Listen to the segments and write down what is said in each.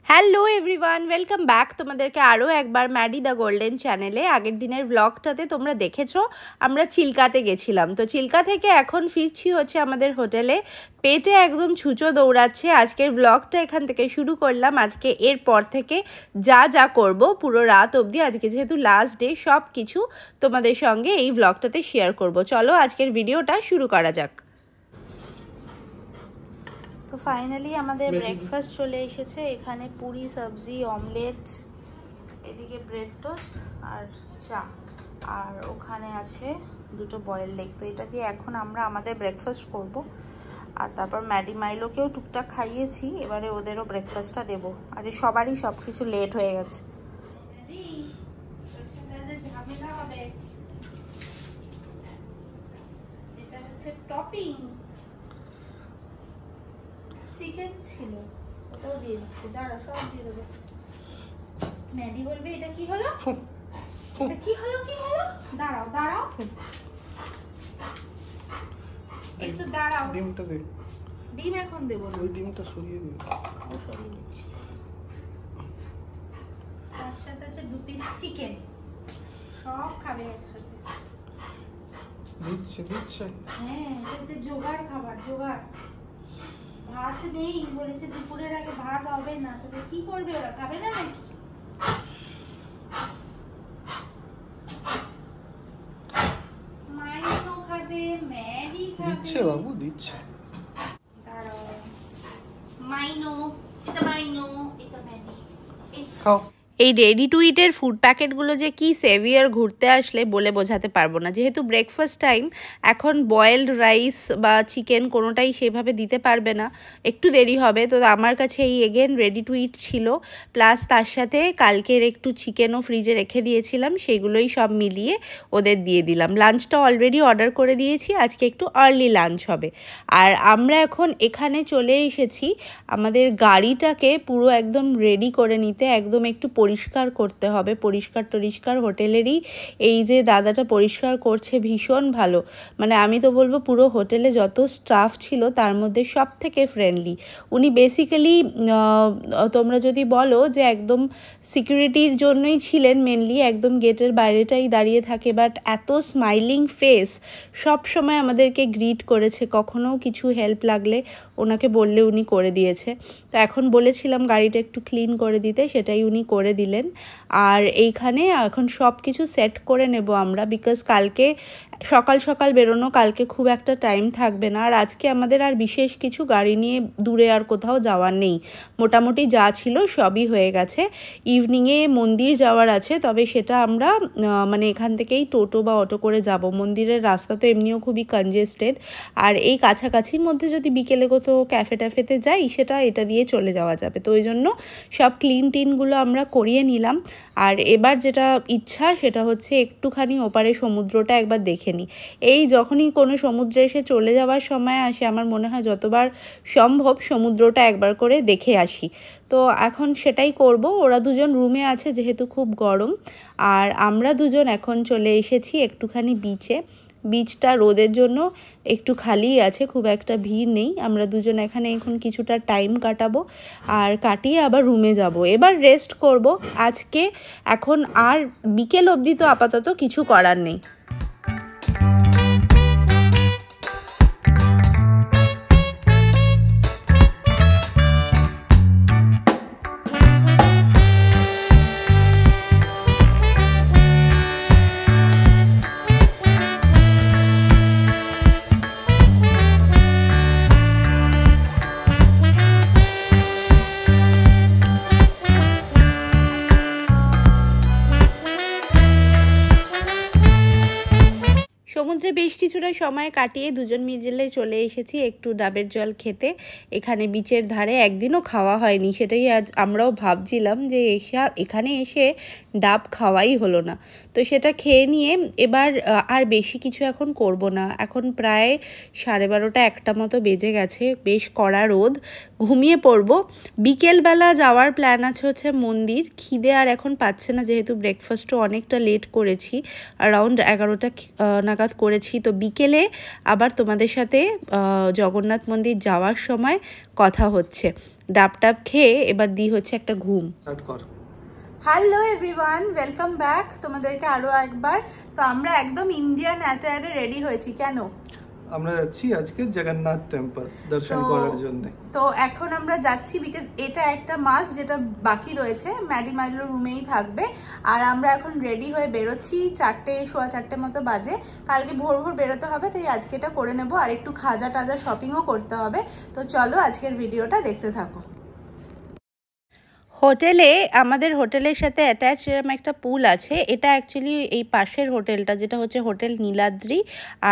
Hello everyone, welcome back তোমাদেরকে আরও একবার ম্যাডি দ্য গোল্ডেন চ্যানেলে। আগের দিনের ব্লগটাতে তোমরা দেখেছো আমরা চিল্কাতে গেছিলাম। তো চিল্কা থেকে এখন ফিরছি হচ্ছে আমাদের হোটেলে। পেটে একদম ছুঁচো দৌড়াচ্ছে। আজকের ব্লগটা এখান থেকে শুরু করলাম। আজকে এরপর থেকে যা যা করব পুরো রাত অবধি, আজকে যেহেতু লাস্ট ডে, সব কিছু তোমাদের সঙ্গে এই ব্লগটাতে শেয়ার করব। চলো আজকের ভিডিওটা শুরু করা যাক। তো ফাইনালি আমাদের ব্রেকফাস্ট চলে এসেছে। এখানে পুরি, সবজি, অমলেট, এদিকে ব্রেড টোস্ট আর চা, আর ওখানে আছে দুটো বয়েল এগ। তো এটা দিয়ে এখন আমরা আমাদের ব্রেকফাস্ট করব। আর তারপর ম্যাডি মাইলোকেও টুকটাক খাইয়েছি, এবারে ওদেরও ব্রেকফাস্টটা দেবো। আজ সবারই সব কিছু লেট হয়ে গেছে। এটা হচ্ছে টপিং, চিকেন ছিল, ওটাও দিয়ে দিচ্ছি। দাঁড়া, সব দিয়ে দেবো। ম্যাডি বলবে এটা কি হলো, এটা কি হলো, কি হলো। দাঁড়াও দাঁড়াও, একটু দাঁড়াও। ডিমটা দে। ডিম এখন দেবো না, ওই ডিমটা সরিয়ে দিবি। ও সরিয়ে দিচ্ছি। তার সাথে আছে 2 পিস চিকেন, সব খাবে একসাথে। দিচ্ছে দিচ্ছে। হ্যাঁ, এটা জোগাড় খাবার, জোগাড়। ভাত নেই বলেছে, দুপুরের আগে ভাত হবে না। তবে কি করবে ওরা, খাবে না নাকি? মাইনো খাবে, ম্যাডি খাবে। দিচ্ছে বাবু, দিচ্ছে। দাঁড়াও, মাইনো, এটা মাইনো, এটা ম্যাডি। খাও। এই রেডি টু ইটের ফুড প্যাকেটগুলো যে কি সেভিয়ার ঘুরতে আসলে বলে বোঝাতে পারবো না। যেহেতু ব্রেকফাস্ট টাইম, এখন বয়েলড রাইস বা চিকেন কোনোটাই সেভাবে দিতে পারবে না, একটু দেরি হবে। তো আমার কাছে এই এগেন রেডি টু ইট ছিল, প্লাস তার সাথে কালকের একটু চিকেনও ফ্রিজে রেখে দিয়েছিলাম, সেগুলোই সব মিলিয়ে ওদের দিয়ে দিলাম। লাঞ্চটা অলরেডি অর্ডার করে দিয়েছি, আজকে একটু আর্লি লাঞ্চ হবে। আর আমরা এখন এখানে চলে এসেছি আমাদের গাড়িটাকে পুরো একদম রেডি করে নিতে। একদম একটু পরিষ্কার করতে হবে, পরিষ্কার টরিষ্কার। হোটেলেরই এই যে দাদাটা পরিষ্কার করছে, ভীষণ ভালো। মানে আমি তো বলবো পুরো হোটেলে যত স্টাফ ছিল তার মধ্যে সব থেকে ফ্রেন্ডলি উনি। বেসিক্যালি তোমরা যদি বলো যে একদম সিকিউরিটির জন্যই ছিলেন মেনলি, একদম গেটের বাইরেটাই দাঁড়িয়ে থাকে, বাট এত স্মাইলিং ফেস, সব সময় আমাদেরকে গ্রিট করেছে। কখনো কিছু হেল্প লাগলে ওনাকে বললে উনি করে দিয়েছে। তো এখন বলেছিলাম গাড়িটা একটু ক্লিন করে দিতে, সেটাই উনি করে দিলেন। আর এইখানে এখন সব কিছু সেট করে নেব আমরা, বিকজ কালকে সকাল সকাল বেরোনো, কালকে খুব একটা টাইম থাকবে না। আর আজকে আমাদের আর বিশেষ কিছু গাড়ি নিয়ে দূরে আর কোথাও যাওয়ার নেই, মোটামুটি যা ছিল সবই হয়ে গেছে। ইভিনিংয়ে মন্দির যাওয়ার আছে, তবে সেটা আমরা মানে এখান থেকেই টোটো বা অটো করে যাব। মন্দিরের রাস্তা তো এমনিও খুবই কনজেস্টেড, আর এই কাছাকাছির মধ্যে যদি বিকেলে কোথাও ক্যাফে ট্যাফেতে যাই, সেটা এটা দিয়ে চলে যাওয়া যাবে। তো ওই জন্য সব ক্লিন টিনগুলো আমরা করিয়ে নিলাম। আর এবার যেটা ইচ্ছা সেটা হচ্ছে একটুখানি ওপারে সমুদ্রটা একবার দেখে নিই। এই যখনই কোনো সমুদ্রে এসে চলে যাওয়ার সময় আসে, আমার মনে হয় যতবার সম্ভব সমুদ্রটা একবার করে দেখে আসি। তো এখন সেটাই করব। ওরা দুজন রুমে আছে যেহেতু খুব গরম, আর আমরা দুজন এখন চলে এসেছি একটুখানি বিচে। বিচটা রোদের জন্য একটু খালি আছে, খুব একটা ভিড় নেই। আমরা দুজন এখানে এখন কিছুটা টাইম কাটাবো, আর কাটিয়ে আবার রুমে যাব। এবার রেস্ট করব আজকে। এখন আর বিকেল অবধি তো আপাতত কিছু করার নেই। সমুদ্রে বেশ কিছুটা সময় কাটিয়ে দুজন মিলে চলে এসেছি একটু ডাবের জল খেতে। এখানে বিচের ধারে একদিনও খাওয়া হয়নি, সেটাই আজ আমরাও ভাবছিলাম যে এখানে এসে ডাব খাওয়াই হলো না। তো সেটা খেয়ে নিয়ে এবার আর বেশি কিছু এখন করব না। এখন প্রায় 12:30 একটা মতো বেজে গেছে, বেশ কড়া রোদ, ঘুমিয়ে পড়ব। বিকেলবেলা যাওয়ার প্ল্যান আছে হচ্ছে মন্দির। খিদে আর এখন পাচ্ছে না, যেহেতু ব্রেকফাস্টও অনেকটা লেট করেছি, অ্যারাউন্ড 11টা নাগাদ করে করেছি। তো বিকেলে আবার তোমাদের সাথে জগন্নাথ মন্দির যাওয়ার সময় কথা হচ্ছে। ডাব টাব খেয়ে এবার হচ্ছে একটা ঘুম। হ্যালো এভরিওয়ান, ওয়েলকাম ব্যাক তোমাদেরকে আরও একবার। তো আমরা একদম ইন্ডিয়ান অ্যাটায়ারে রেডি হয়েছি। কেন? আমরা যাচ্ছি আজকে জগন্নাথ টেম্পল দর্শন করার জন্য। তো এখন আমরা যাচ্ছি বিকজ এটা একটা মাস যেটা বাকি রয়েছে, ম্যাডিমাইলো রুমেই থাকবে। আর আমরা এখন রেডি হয়ে বেরোচ্ছি, 4:15 মতো বাজে। কালকে ভোর ভোর বেরোতে হবে, তাই আজকে এটা করে নেবো। আর একটু খাজা টাজা শপিংও করতে হবে। তো চলো আজকের ভিডিওটা দেখতে থাকো। হোটেলে, আমাদের হোটেলের সাথে অ্যাটাচ এরকম একটা পুল আছে। এটা অ্যাকচুয়ালি এই পাশের হোটেলটা যেটা হচ্ছে হোটেল নীলাদ্রি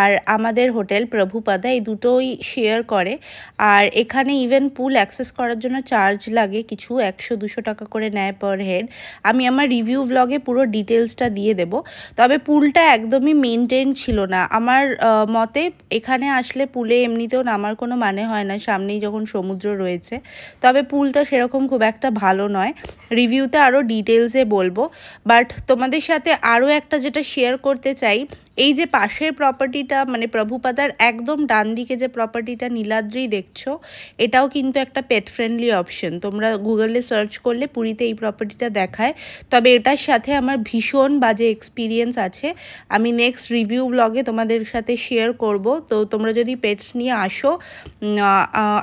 আর আমাদের হোটেল প্রভুপাদা, এই দুটোই শেয়ার করে। আর এখানে ইভেন পুল অ্যাক্সেস করার জন্য চার্জ লাগে কিছু, 100-200 টাকা করে নেয় পার হেড। আমি আমার রিভিউ ব্লগে পুরো ডিটেলসটা দিয়ে দেব। তবে পুলটা একদমই মেনটেন ছিল না আমার মতে। এখানে আসলে পুলে এমনিতেও নামার কোনো মানে হয় না, সামনেই যখন সমুদ্র রয়েছে। তবে পুলটা সেরকম খুব একটা ভালো নয়। রিভিউতে আরও ডিটেলসে বলবো। বাট তোমাদের সাথে আরও একটা যেটা শেয়ার করতে চাই, এই যে পাশের প্রপার্টিটা মানে প্রভুপাদার একদম ডান দিকে যে প্রপার্টিটা নীলাদ্রি দেখছো, এটাও কিন্তু একটা পেট ফ্রেন্ডলি অপশন। তোমরা গুগলে সার্চ করলে পুরীতে এই প্রপার্টিটা দেখায়। তবে এটার সাথে আমার ভীষণ বাজে এক্সপিরিয়েন্স আছে, আমি নেক্সট রিভিউ ব্লগে তোমাদের সাথে শেয়ার করব। তো তোমরা যদি পেটস নিয়ে আসো,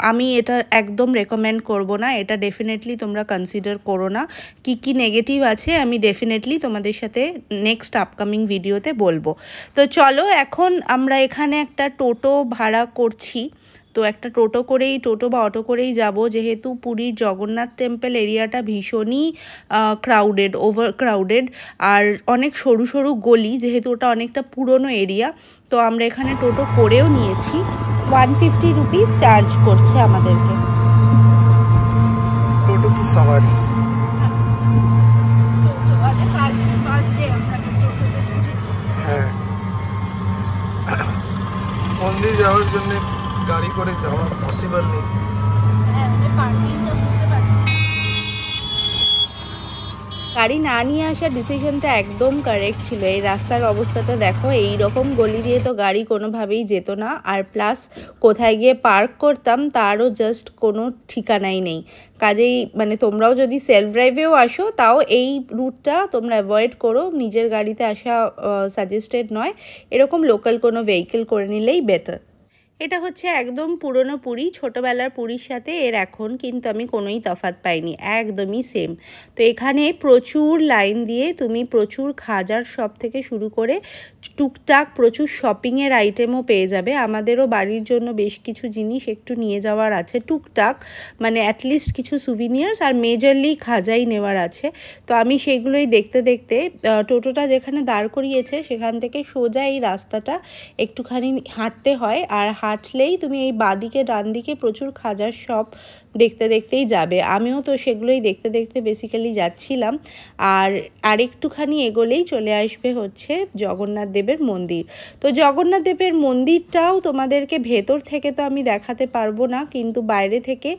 আমি এটা একদম রেকমেন্ড করব না। এটা ডেফিনেটলি তোমরা কনসিডার করো না। কি কি নেগেটিভ আছে আমি ডেফিনেটলি তোমাদের সাথে নেক্সট আপকামিং ভিডিওতে বলবো। তো চলো এখন আমরা এখানে একটা টোটো ভাড়া করছি। তো একটা টোটো বা অটো করেই যাব, যেহেতু পুরীর জগন্নাথ টেম্পল এরিয়াটা ভীষণই ক্রাউডেড, ওভার ক্রাউডেড। আর অনেক সরু সরু গলি, যেহেতু ওটা অনেকটা পুরনো এরিয়া। তো আমরা এখানে টোটো করেও নিয়েছি। 150 রুপিস চার্জ করছে আমাদেরকে। টোটো কি সওয়ারি? হ্যাঁ, মন্দির যাওয়ার জন্য গাড়ি করে যাওয়া পসিবল নেই। গাড়ি না নিয়ে আসার ডিসিশনটা একদম কারেক্ট ছিল। এই রাস্তার অবস্থাটা দেখো, এই রকম গলি দিয়ে তো গাড়ি কোনোভাবেই যেত না। আর প্লাস কোথায় গিয়ে পার্ক করতাম তারও জাস্ট কোনো ঠিকানাই নেই। কাজেই মানে তোমরাও যদি সেলফ ড্রাইভেও আসো, তাও এই রুটটা তোমরা অ্যাভয়েড করো। নিজের গাড়িতে আসা সাজেস্টেড নয়, এরকম লোকাল কোনো ভেহিকেল করে নিলেই বেটার। এটা হচ্ছে একদম পুরনো পুরী, ছোটোবেলার পুরীর সাথে এর এখন কিন্তু আমি কোনোই তফাৎ পাইনি, একদমই সেম। তো এখানে প্রচুর লাইন দিয়ে তুমি প্রচুর খাজার শপ থেকে শুরু করে টুকটাক প্রচুর শপিংয়ের আইটেমও পেয়ে যাবে। আমাদেরও বাড়ির জন্য বেশ কিছু জিনিস একটু নিয়ে যাওয়ার আছে টুকটাক, মানে অ্যাটলিস্ট কিছু সুভিনিয়ার্স, আর মেজরলি খাজাই নেওয়ার আছে। তো আমি সেগুলোই দেখতে দেখতে, টোটোটা যেখানে দাঁড় করিয়েছে সেখান থেকে সোজা এই রাস্তাটা একটুখানি হাঁটতে হয়। আর হাঁটলেই তুমি এই বাঁদিকে ডান দিকে প্রচুর খাজার শপ দেখতে দেখতেই যাবে। আমিও তো সেগুলোই দেখতে দেখতে বেসিক্যালি যাচ্ছিলাম। আর আরেকটুখানি এগোলেই চলে আসবে হচ্ছে জগন্নাথ দেবের মন্দির। তো জগন্নাথ দেবের মন্দিরটাও তোমাদেরকে ভেতর থেকে তো আমি দেখাতে পারবো না, কিন্তু বাইরে থেকে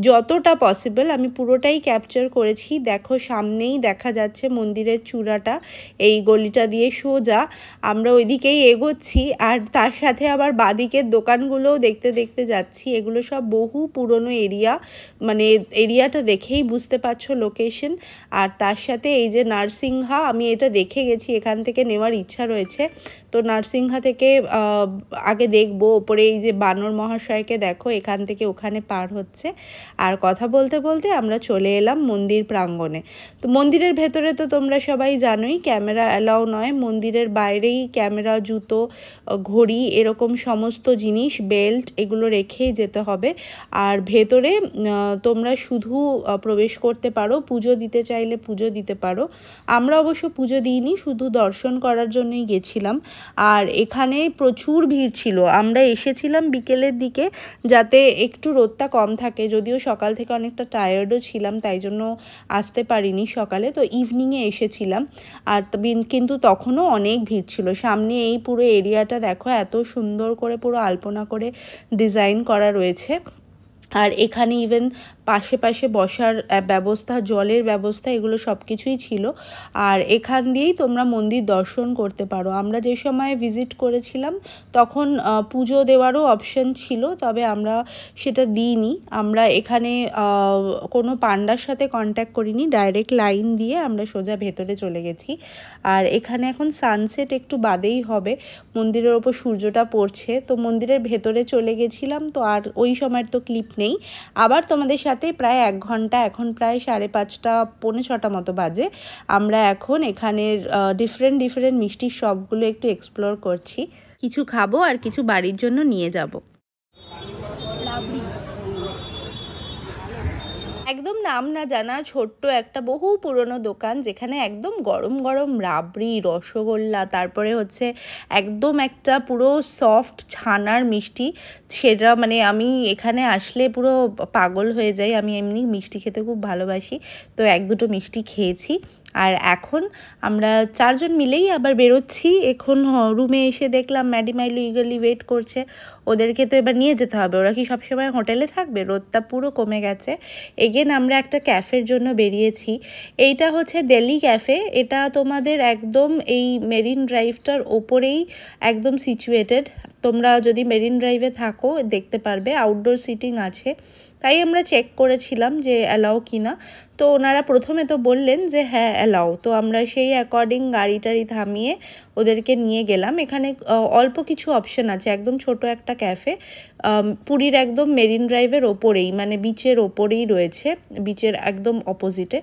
যতটা পসিবল আমি পুরোটাই ক্যাপচার করেছি। দেখো সামনেই দেখা যাচ্ছে মন্দিরের চূড়াটা, এই গলিটা দিয়ে সোজা আমরা ওইদিকেই এগোচ্ছি। আর তার সাথে আবার বাঁদিকের দোকানগুলোও দেখতে দেখতে যাচ্ছি। এগুলো সব বহু পুরনো এরিয়া, মানে এরিয়াটা দেখেই বুঝতে পারছো লোকেশন। আর তার সাথে এই যে নারসিংহা, আমি এটা দেখে গেছি, এখান থেকে নেওয়ার ইচ্ছা রয়েছে। তো নারসিংহা থেকে আগে দেখবো। ওপরে এই যে বানর মহাশয়কে দেখো, এখান থেকে ওখানে পার হচ্ছে। আর কথা বলতে বলতে আমরা চলে এলাম মন্দির প্রাঙ্গণে। তো মন্দিরের ভেতরে তো তোমরা সবাই জানোই ক্যামেরা অ্যালাউ নয়। মন্দিরের বাইরেই ক্যামেরা, জুতো, ঘড়ি, এরকম সমস্ত জিনিস, বেল্ট, এগুলো রেখেই যেতে হবে। আর ভেতরে তোমরা শুধু প্রবেশ করতে পারো, পুজো দিতে চাইলে পুজো দিতে পারো। আমরা অবশ্য পুজো দিইনি, শুধু দর্শন করার জন্যই গেছিলাম। আর এখানে প্রচুর ভিড় ছিল। আমরা এসেছিলাম বিকেলের দিকে, যাতে একটু রোদটা কম থাকে। যদিও সকাল থেকে অনেকটা টায়ার্ডও ছিলাম, তাই জন্য আসতে পারিনি সকালে। তো ইভিনিংয়ে এসেছিলাম। আর কিন্তু তখনও অনেক ভিড় ছিল। সামনে এই পুরো এরিয়াটা দেখো, এত সুন্দর করে পুরো আলপনা করে ডিজাইন করা রয়েছে। আর এখানে ইভেন পাশে পাশে বসার ব্যবস্থা, জলের ব্যবস্থা, এগুলো সব কিছুই ছিল। আর এখান দিয়েই তোমরা মন্দির দর্শন করতে পারো। আমরা যে সময় ভিজিট করেছিলাম তখন পুজো দেওয়ারও অপশন ছিল, তবে আমরা সেটা দিইনি। আমরা এখানে কোনো পান্ডার সাথে কন্ট্যাক্ট করিনি, ডাইরেক্ট লাইন দিয়ে আমরা সোজা ভেতরে চলে গেছি। আর এখানে এখন সানসেট একটু বাদেই হবে, মন্দিরের ওপর সূর্যটা পড়ছে, তো মন্দিরের ভেতরে চলে গেছিলাম। তো আর ওই সময়ের তো ক্লিপ নেই। আবার তোমাদের সাথে প্রায় 1 ঘন্টা, এখন প্রায় 5:30 পৌনে 6টা মতো বাজে, আমরা এখন এখানের ডিফারেন্ট মিষ্টির শপগুলো একটু এক্সপ্লোর করছি। কিছু খাবো আর কিছু বাড়ির জন্য নিয়ে যাব। একদম নাম না জানা ছোট্ট একটা বহু পুরনো দোকান, যেখানে একদম গরম গরম রাবড়ি, রসগোল্লা, তারপরে হচ্ছে একদম একটা পুরো সফট ছানার মিষ্টি, সেটা মানে আমি এখানে আসলে পুরো পাগল হয়ে যাই। আমি এমনি মিষ্টি খেতে খুব ভালোবাসি, তো 1-2টো মিষ্টি খেয়েছি। আর এখন আমরা 4 জন মিলেই আবার বেরোচ্ছি। এখন রুমে এসে দেখলাম ম্যাডি মাইলো ইগারলি ওয়েট করছে, ওদেরকে তো এবার নিয়ে যেতে হবে। ওরা কি সবসময় হোটেলে থাকবে? রোদটা পুরো কমে গেছে। এগেন আমরা একটা ক্যাফের জন্য বেরিয়েছি। এইটা হচ্ছে দিল্লি ক্যাফে। এটা তোমাদের একদম এই মেরিন ড্রাইভটার ওপরেই একদম সিচুয়েটেড। তোমরা যদি মেরিন ড্রাইভে থাকো দেখতে পারবে, আউটডোর সিটিং আছে। তাই আমরা চেক করেছিলাম যে অ্যালাউ কিনা, তো ওনারা প্রথমে তো বললেন যে হ্যাঁ অ্যালাউ। তো আমরা সেই অ্যাকর্ডিং গাড়ি টাড়ি থামিয়ে ওদেরকে নিয়ে গেলাম। এখানে অল্প কিছু অপশন আছে, একদম ছোট একটা ক্যাফে, পুরীর একদম মেরিন ড্রাইভের ওপরেই, মানে বিচের ওপরেই রয়েছে, বিচের একদম অপোজিটে।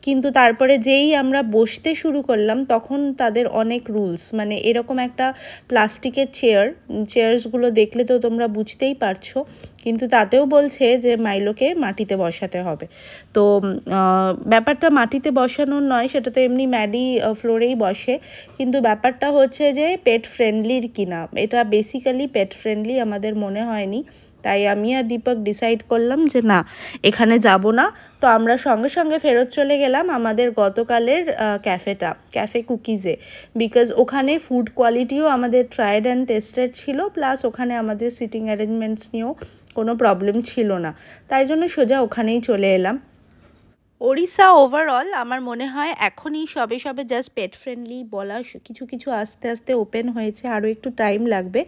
কিন্তু তারপরে যেই আমরা বসতে শুরু করলাম তখন তাদের অনেক রুলস, মানে এরকম একটা প্লাস্টিকের চেয়ারসগুলো দেখলে তো তোমরা বুঝতেই পারছো, কিন্তু তাতেও বলছে যে মাইলোকে মাটিতে বসাতে হবে। তো ব্যাপারটা মাটিতে বসানোর নয়, সেটা তো এমনি ম্যাডি ফ্লোরেই বসে, কিন্তু ব্যাপারটা হচ্ছে যে পেট ফ্রেন্ডলির কিনা। এটা বেসিক্যালি পেট ফ্রেন্ডলি আমাদের মনে হয়নি, তাই আমি আর দীপক ডিসাইড করলাম যে না, এখানে যাব না। তো আমরা সঙ্গে সঙ্গে ফেরত চলে গেলাম আমাদের গতকালের ক্যাফে কুকিজে, বিকজ ওখানে ফুড কোয়ালিটিও আমাদের ট্রাইড অ্যান্ড টেস্টেড ছিল, প্লাস ওখানে আমাদের সিটিং অ্যারেঞ্জমেন্টস নিয়েও কোনো প্রবলেম ছিল না, তাই জন্য সোজা ওখানেই চলে এলাম। ওড়িশা ওভারঅল আমার মনে হয় এখনই সবে জাস্ট পেট ফ্রেন্ডলি বলা, কিছু আস্তে আস্তে ওপেন হয়েছে, আরও একটু টাইম লাগবে।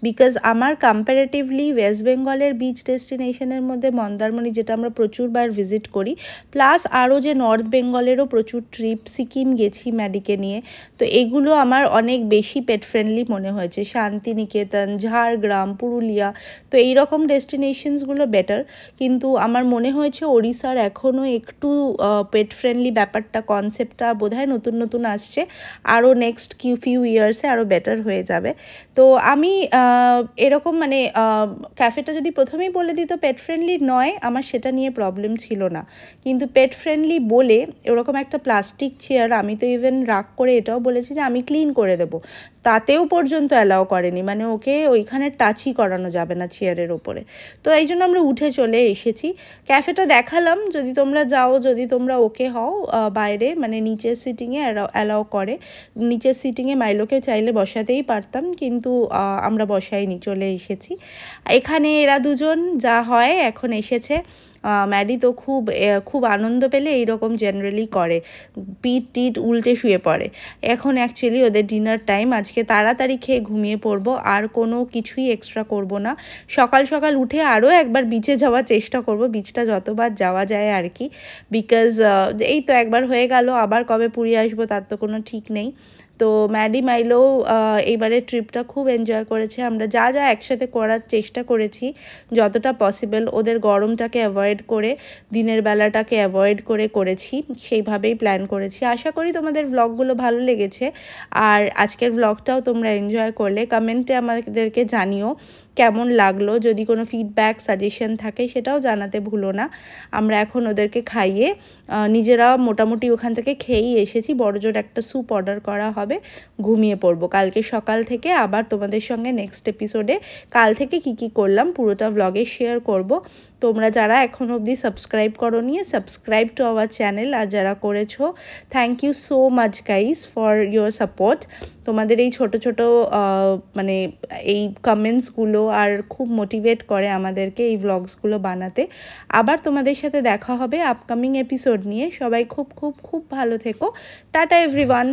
বিকজ আমার কম্প্যারেটিভলি ওয়েস্ট বেঙ্গলের বিচ ডেস্টিনেশনের মধ্যে মন্দারমণি, যেটা আমরা প্রচুরবার ভিজিট করি, প্লাস আরও যে নর্থ বেঙ্গলেরও প্রচুর ট্রিপ, সিকিম গেছি ম্যাডিকে নিয়ে, তো এগুলো আমার অনেক বেশি পেট ফ্রেন্ডলি মনে হয়েছে। শান্তিনিকেতন, ঝাড়গ্রাম, পুরুলিয়া, তো এইরকম ডেস্টিনেশনসগুলো বেটার, কিন্তু আমার মনে হয়েছে ওড়িশার এখনও একটু পেট ফ্রেন্ডলি ব্যাপারটা, কনসেপ্টটা বোধহয় নতুন আসছে, আরও নেক্সট ফিউ ইয়ার্সে আরও বেটার হয়ে যাবে। তো আমি এরকম মানে ক্যাফেটা যদি প্রথমেই বলে দিত পেট ফ্রেন্ডলি নয়, আমার সেটা নিয়ে প্রবলেম ছিল না, কিন্তু পেট ফ্রেন্ডলি বলে এরকম একটা প্লাস্টিক চেয়ার, আমি তো ইভেন রাগ করে এটাও বলেছি যে আমি ক্লিন করে দেবো, তাতেও পর্যন্ত অ্যালাউ করেনি, মানে ওকে ওইখানে টাচই করানো যাবে না চেয়ারের ওপরে। তো এই জন্য আমরা উঠে চলে এসেছি। ক্যাফেটা দেখালাম, যদি তোমরা যাও, যদি তোমরা ওকে হও, বাইরে মানে নিচের সিটিংয়ে অ্যালাউ করে। নিচের সিটিংয়ে মাইলোকে চাইলে বসাতেই পারতাম, কিন্তু আমরা বসাইনি, চলে এসেছি। এখানে এরা দুজন যা হয় এখন এসেছে, ম্যাডি তো খুব আনন্দ পেলে এইরকম জেনারেলি করে, পিঠ টিট উল্টে শুয়ে পড়ে। এখন অ্যাকচুয়ালি ওদের ডিনার টাইম, আজকে তাড়াতাড়ি খেয়ে ঘুমিয়ে পড়বো, আর কোনো কিছুই এক্সট্রা করব না। সকাল উঠে আরও একবার বিচে যাওয়ার চেষ্টা করব, বিচটা যতবার যাওয়া যায় আর কি, বিকজ এই তো একবার হয়ে গেল, আবার কবে পুরী আসবো তার তো কোনো ঠিক নেই। তো ম্যাডি মাইলো এইবারের ট্রিপটা খুব এনজয় করেছে। আমরা যা একসাথে করার চেষ্টা করেছি যতটা পসিবল, ওদের গরমটাকে অ্যাভয়েড করে, দিনের বেলাটাকে অ্যাভয়েড করেছি, সেইভাবেই প্ল্যান করেছি। আশা করি তোমাদের ব্লগগুলো ভালো লেগেছে, আর আজকের ব্লগটাও তোমরা এনজয় করলে। কমেন্টে আমাদেরকে জানিও কেমন লাগলো, যদি কোনো ফিডব্যাক সাজেশন থাকে সেটাও জানাতে ভুলো না। আমরা এখন ওদেরকে খাইয়ে নিজেরা মোটামুটি ওখান থেকে খেয়েই এসেছি, বড়জোর একটা স্যুপ অর্ডার করা হবে, হবে, ঘুমিয়ে পড়বো। কালকে সকাল থেকে আবার তোমাদের সঙ্গে নেক্সট এপিসোডে কাল থেকে কি করলাম পুরোটা ব্লগে শেয়ার করব। তোমরা যারা এখনও অবধি সাবস্ক্রাইব করোনি, সাবস্ক্রাইব টু আওয়ার চ্যানেল, আর যারা করেছো thank you so much guys for your support. তোমাদের এই ছোট ছোট মানে এই কমেন্টসগুলো আর খুব মোটিভেট করে আমাদেরকে এই ব্লগসগুলো বানাতে। আবার তোমাদের সাথে দেখা হবে আপকামিং এপিসোড নিয়ে। সবাই খুব খুব খুব ভালো থেকো। Tata everyone.